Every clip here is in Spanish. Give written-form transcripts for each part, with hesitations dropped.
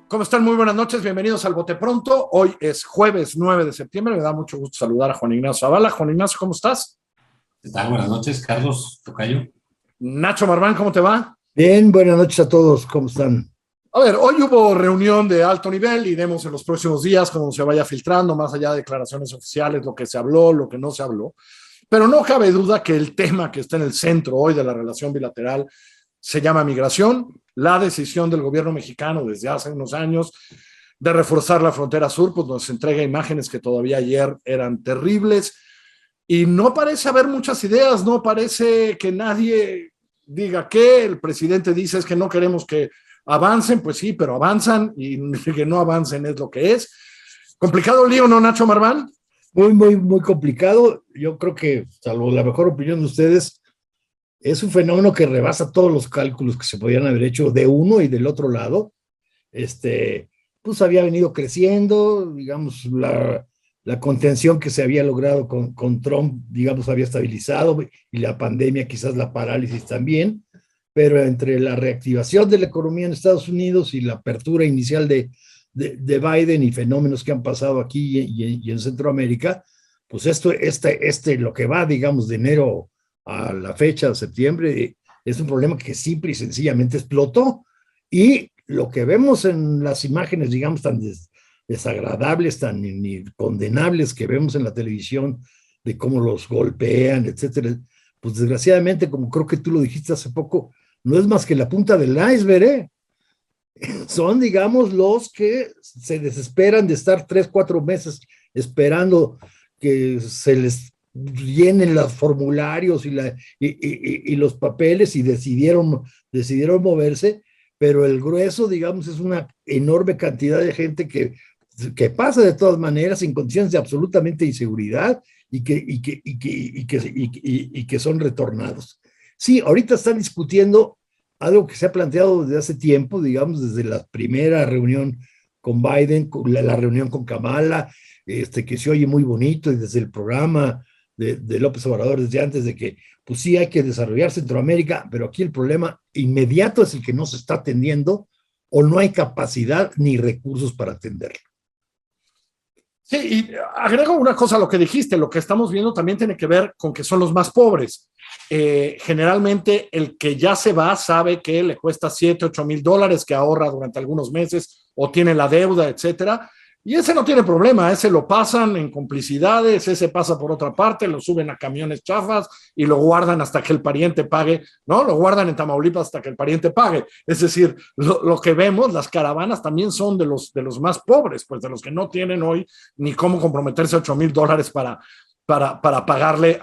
¿Cómo están? Muy buenas noches, bienvenidos al Bote Pronto. Hoy es jueves 9 de septiembre, me da mucho gusto saludar a Juan Ignacio Zavala. Juan Ignacio, ¿cómo estás? ¿Qué tal? Buenas noches, Carlos Tocayo. Nacho Marván, ¿cómo te va? Bien, buenas noches a todos, ¿cómo están? A ver, hoy hubo reunión de alto nivel, iremos en los próximos días cómo se vaya filtrando, más allá de declaraciones oficiales, lo que se habló, lo que no se habló. Pero no cabe duda que el tema que está en el centro hoy de la relación bilateral se llama migración, la decisión del gobierno mexicano desde hace unos años de reforzar la frontera sur, pues nos entrega imágenes que todavía ayer eran terribles y no parece haber muchas ideas, no parece que nadie diga que el presidente dice es que no queremos que avancen, pues sí, pero avanzan y que no avancen es lo que es. Complicado lío, ¿no, Nacho Marván? Muy complicado. Yo creo que, salvo la mejor opinión de ustedes, es un fenómeno que rebasa todos los cálculos que se podían haber hecho de uno y del otro lado. Pues había venido creciendo, digamos, la contención que se había logrado con Trump, digamos, había estabilizado, y la pandemia, quizás la parálisis también, pero entre la reactivación de la economía en Estados Unidos y la apertura inicial de Biden y fenómenos que han pasado aquí y en Centroamérica, pues lo que va, digamos, de enero a la fecha de septiembre, es un problema que simple y sencillamente explotó. Y lo que vemos en las imágenes, digamos, tan desagradables, tan condenables que vemos en la televisión, de cómo los golpean, etcétera, pues desgraciadamente, como creo que tú lo dijiste hace poco, no es más que la punta del iceberg, ¿eh? Son, digamos, los que se desesperan de estar 3-4 meses esperando que se les llenen los formularios y los papeles y decidieron moverse, pero el grueso, digamos, es una enorme cantidad de gente que pasa de todas maneras en condiciones de absolutamente inseguridad y que son retornados. Sí, ahorita están discutiendo algo que se ha planteado desde hace tiempo, digamos, desde la primera reunión con Biden, la reunión con Kamala, que se oye muy bonito, y desde el programa de López Obrador, desde antes de que, pues sí, hay que desarrollar Centroamérica, pero aquí el problema inmediato es el que no se está atendiendo o no hay capacidad ni recursos para atenderlo. Sí, y agrego una cosa a lo que dijiste, lo que estamos viendo también tiene que ver con que son los más pobres. Generalmente el que ya se va sabe que le cuesta $7,000-8,000 que ahorra durante algunos meses o tiene la deuda, etcétera. Y ese no tiene problema, ese lo pasan en complicidades, ese pasa por otra parte, lo suben a camiones chafas y lo guardan hasta que el pariente pague, ¿no? Lo guardan en Tamaulipas hasta que el pariente pague. Es decir, lo que vemos, las caravanas también son de los más pobres, pues de los que no tienen hoy ni cómo comprometerse $8,000 para pagarle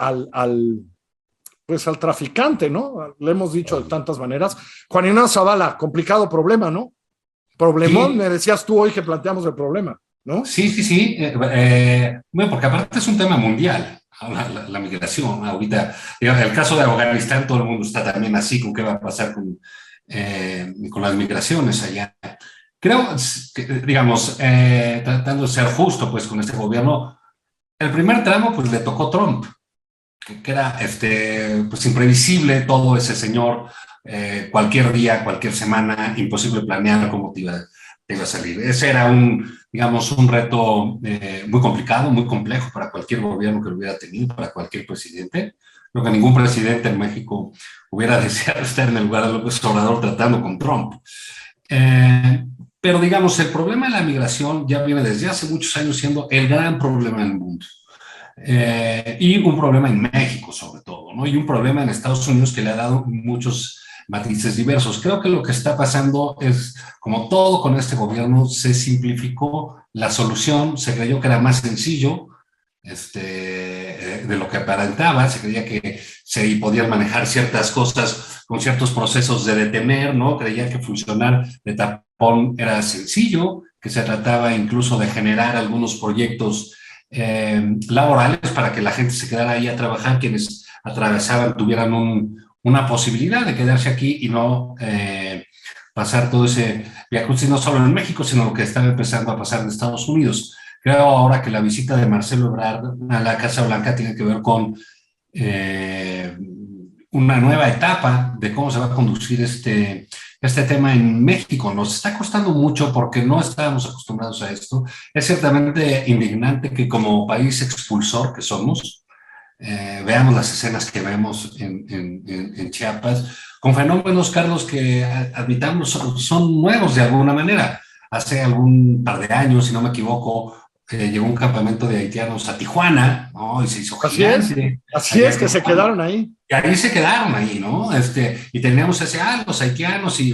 pues al traficante, ¿no? Le hemos dicho de tantas maneras. Juan Ignacio Zavala, complicado problema, ¿no? Problemón, sí. Me decías tú hoy que planteamos el problema, ¿no? Sí. Bueno, porque aparte es un tema mundial, la migración. Ahorita, el caso de Afganistán, todo el mundo está también así, con qué va a pasar con las migraciones allá. Creo que, digamos, tratando de ser justo, pues, con este gobierno, el primer tramo, pues, le tocó Trump, que era, pues, imprevisible todo ese señor. Cualquier día, cualquier semana, imposible planear cómo te iba a salir. Ese era digamos, un reto muy complicado, muy complejo para cualquier gobierno que lo hubiera tenido, para cualquier presidente. Creo que ningún presidente en México hubiera deseado estar en el lugar de López Obrador tratando con Trump. Pero, digamos, el problema de la migración ya viene desde hace muchos años siendo el gran problema del mundo. Y un problema en México, sobre todo, ¿no? Y un problema en Estados Unidos que le ha dado muchos matices diversos. Creo que lo que está pasando es, como todo con este gobierno, se simplificó la solución, se creyó que era más sencillo de lo que aparentaba, se creía que se podían manejar ciertas cosas con ciertos procesos de detener, ¿no? Creían que funcionar de tapón era sencillo, que se trataba incluso de generar algunos proyectos laborales para que la gente se quedara ahí a trabajar, quienes atravesaban tuvieran una posibilidad de quedarse aquí y no pasar todo ese viaje, no solo en México, sino lo que estaba empezando a pasar en Estados Unidos. Creo ahora que la visita de Marcelo Ebrard a la Casa Blanca tiene que ver con una nueva etapa de cómo se va a conducir este este tema en México. Nos está costando mucho porque no estábamos acostumbrados a esto. Es ciertamente indignante que como país expulsor que somos, veamos las escenas que vemos en Chiapas, con fenómenos, Carlos, que admitamos son nuevos de alguna manera. Hace algún par de años, si no me equivoco, llegó un campamento de haitianos a Tijuana, ¿no? Y se hizo gigante. Así es que se quedaron ahí. Y ahí se quedaron ahí, ¿no? Y teníamos los haitianos y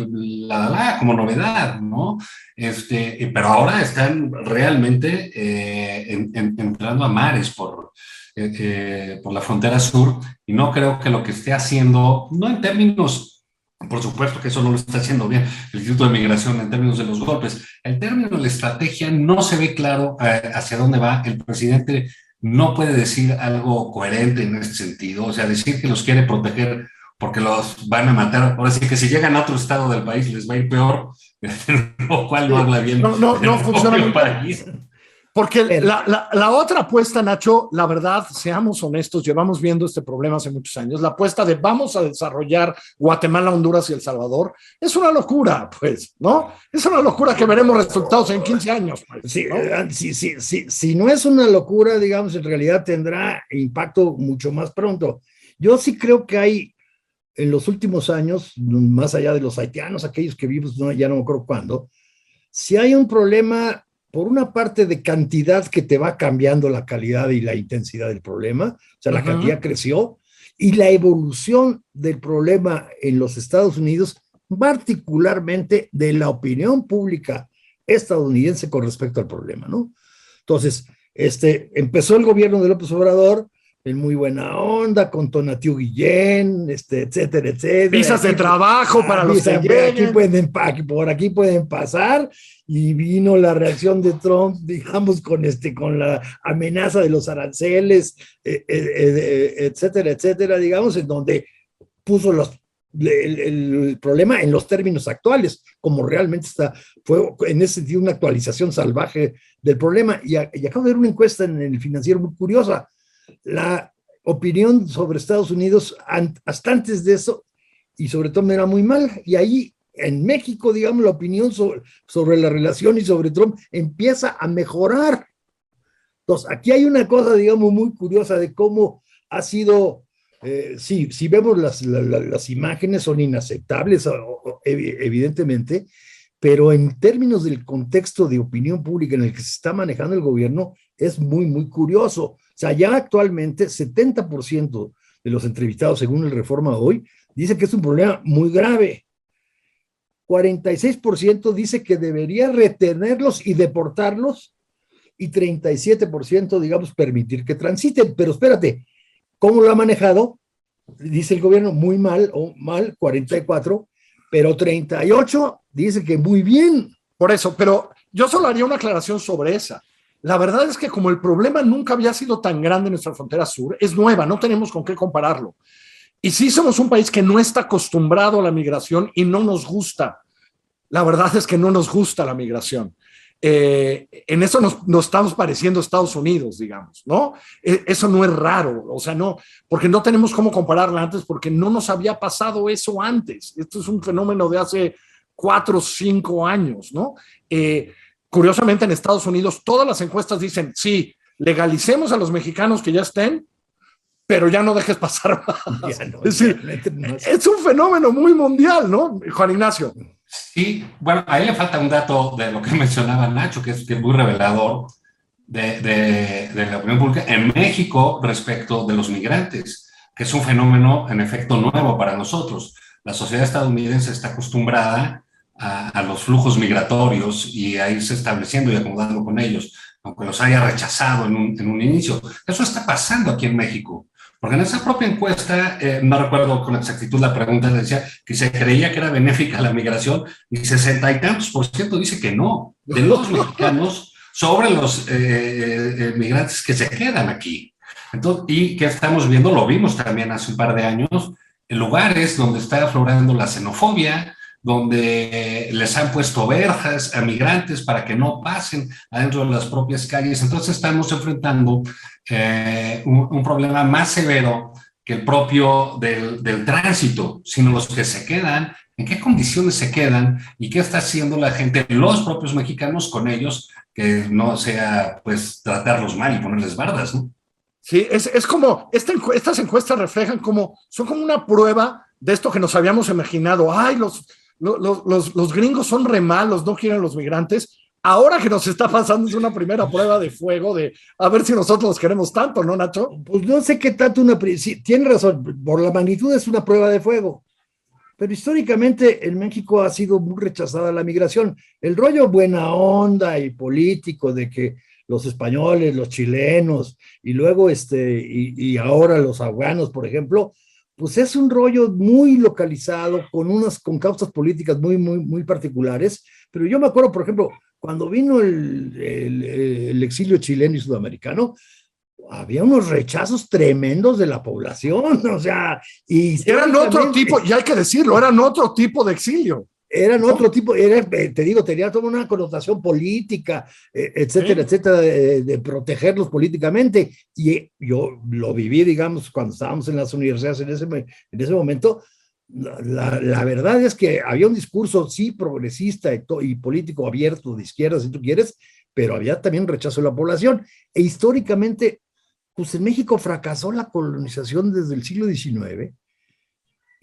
como novedad, ¿no? Pero ahora están realmente entrando a mares por la frontera sur, y no creo que lo que esté haciendo, no en términos, por supuesto que eso no lo está haciendo bien el Instituto de Migración en términos de los golpes, el término de la estrategia no se ve claro hacia dónde va. El presidente no puede decir algo coherente en este sentido, o sea, decir que los quiere proteger porque los van a matar. Ahora sí que si llegan a otro estado del país les va a ir peor, lo cual no habla bien. No funciona muy bien. Porque la otra apuesta, Nacho, la verdad, seamos honestos, llevamos viendo este problema hace muchos años. La apuesta de vamos a desarrollar Guatemala, Honduras y El Salvador es una locura, pues, ¿no? Es una locura que veremos resultados en 15 años. Pues, sí, ¿no? Si no es una locura, digamos, en realidad tendrá impacto mucho más pronto. Yo sí creo que hay, en los últimos años, más allá de los haitianos, aquellos que vimos, ya no me acuerdo cuándo, si hay un problema, por una parte, de cantidad que te va cambiando la calidad y la intensidad del problema, o sea, la cantidad creció, y la evolución del problema en los Estados Unidos, particularmente de la opinión pública estadounidense con respecto al problema, ¿no? Entonces, empezó el gobierno de López Obrador en muy buena onda, con Tonatiuh Guillén, etcétera, etcétera. Visas de trabajo para los que por aquí pueden pasar, y vino la reacción de Trump, digamos, con la amenaza de los aranceles, etcétera, etcétera, digamos, en donde puso el problema en los términos actuales, como realmente fue en ese sentido una actualización salvaje del problema. Y acabo de ver una encuesta en el Financiero muy curiosa. La opinión sobre Estados Unidos hasta antes de eso, y sobre todo, era muy mal, y ahí en México, digamos, la opinión sobre la relación y sobre Trump empieza a mejorar. Entonces, aquí hay una cosa, digamos, muy curiosa de cómo ha sido, si vemos las imágenes son inaceptables, evidentemente, pero en términos del contexto de opinión pública en el que se está manejando el gobierno, es muy, muy curioso. O sea, ya actualmente 70% de los entrevistados, según el Reforma hoy, dice que es un problema muy grave. 46% dice que debería retenerlos y deportarlos, y 37%, digamos, permitir que transiten. Pero espérate, ¿cómo lo ha manejado? Dice el gobierno muy mal, o mal, 44%, pero 38% dice que muy bien. Por eso, pero yo solo haría una aclaración sobre esa. La verdad es que como el problema nunca había sido tan grande en nuestra frontera sur, es nueva, no tenemos con qué compararlo. Y sí somos un país que no está acostumbrado a la migración y no nos gusta. La verdad es que no nos gusta la migración. En eso nos estamos pareciendo a Estados Unidos, digamos, ¿no? Eso no es raro, o sea, no, porque no tenemos cómo compararla antes, porque no nos había pasado eso antes. Esto es un fenómeno de hace 4 o 5 años, ¿no? Curiosamente, en Estados Unidos, todas las encuestas dicen, sí, legalicemos a los mexicanos que ya estén, pero ya no dejes pasar más. Ya no, es decir, es un fenómeno muy mundial, ¿no, Juan Ignacio? Sí, bueno, ahí le falta un dato de lo que mencionaba Nacho, que es muy revelador de la opinión pública en México respecto de los migrantes, que es un fenómeno en efecto nuevo para nosotros. La sociedad estadounidense está acostumbrada a los flujos migratorios y a irse estableciendo y acomodando con ellos, aunque los haya rechazado en un inicio. Eso está pasando aquí en México. Porque en esa propia encuesta, no recuerdo con exactitud la pregunta, decía que se creía que era benéfica la migración, y 60 y tantos % dice que no, de los mexicanos sobre los migrantes que se quedan aquí. Entonces, y que estamos viendo, lo vimos también hace un par de años, en lugares donde está aflorando la xenofobia, donde les han puesto verjas a migrantes para que no pasen adentro de las propias calles. Entonces estamos enfrentando un problema más severo que el propio del tránsito, sino los que se quedan ¿En qué condiciones se quedan y qué está haciendo la gente, los propios mexicanos con ellos, que no sea pues tratarlos mal y ponerles bardas, ¿no? Sí, es como, estas encuestas reflejan como, son como una prueba de esto que nos habíamos imaginado. Ay, los gringos son re malos, no quieren los migrantes. Ahora que nos está pasando es una primera prueba de fuego de a ver si nosotros los queremos tanto, ¿no, Nacho? Pues no sé qué tanto sí, tiene razón, por la magnitud es una prueba de fuego, pero históricamente en México ha sido muy rechazada la migración. El rollo buena onda y político de que los españoles, los chilenos y luego y ahora los afganos, por ejemplo, pues es un rollo muy localizado con causas políticas muy particulares. Pero yo me acuerdo, por ejemplo, cuando vino el exilio chileno y sudamericano, había unos rechazos tremendos de la población, o sea, y eran otro tipo, y hay que decirlo, eran otro tipo de exilio. Eran otro tipo, te digo, tenía toda una connotación política, etcétera, Sí. etcétera, de protegerlos políticamente. Y yo lo viví, digamos, cuando estábamos en las universidades en ese momento. La verdad es que había un discurso, sí, progresista y político abierto, de izquierda, si tú quieres, pero había también rechazo de la población. E históricamente, pues en México fracasó la colonización desde el siglo XIX.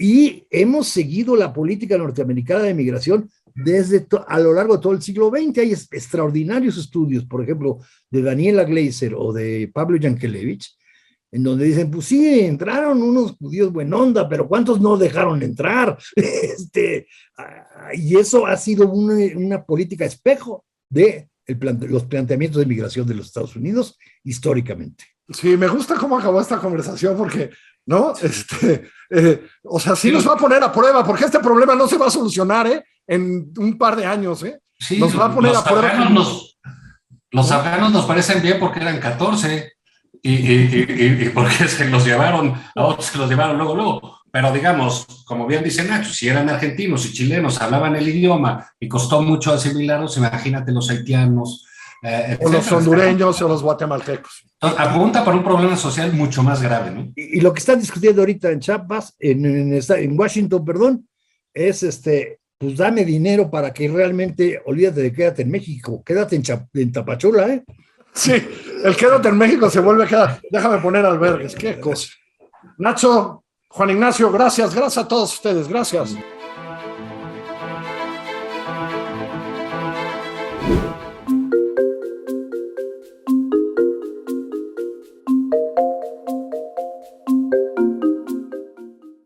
Y hemos seguido la política norteamericana de migración a lo largo de todo el siglo XX. Hay extraordinarios estudios, por ejemplo, de Daniela Gleiser o de Pablo Yankelevich, en donde dicen, pues sí, entraron unos judíos buena onda, pero ¿cuántos no dejaron entrar? Y eso ha sido una política espejo de los planteamientos de migración de los Estados Unidos históricamente. Sí, me gusta cómo acabó esta conversación porque, ¿no? O sea, sí nos va a poner a prueba porque este problema no se va a solucionar, en un par de años, Sí, nos va a poner a prueba. Los afganos nos parecen bien porque eran 14 y porque se los llevaron, a otros se los llevaron luego. Pero digamos, como bien dice Nacho, si eran argentinos y chilenos, hablaban el idioma y costó mucho asimilarlos, imagínate los haitianos. O los hondureños o los guatemaltecos. Apunta para un problema social mucho más grave, ¿no? Y lo que están discutiendo ahorita en Chiapas, en Washington, perdón, es pues dame dinero para que realmente, olvídate de quédate en México, quédate en Tapachula, ¿eh? Sí, el quédate en México se vuelve déjame poner albergues, qué cosa. Nacho, Juan Ignacio, gracias a todos ustedes, gracias.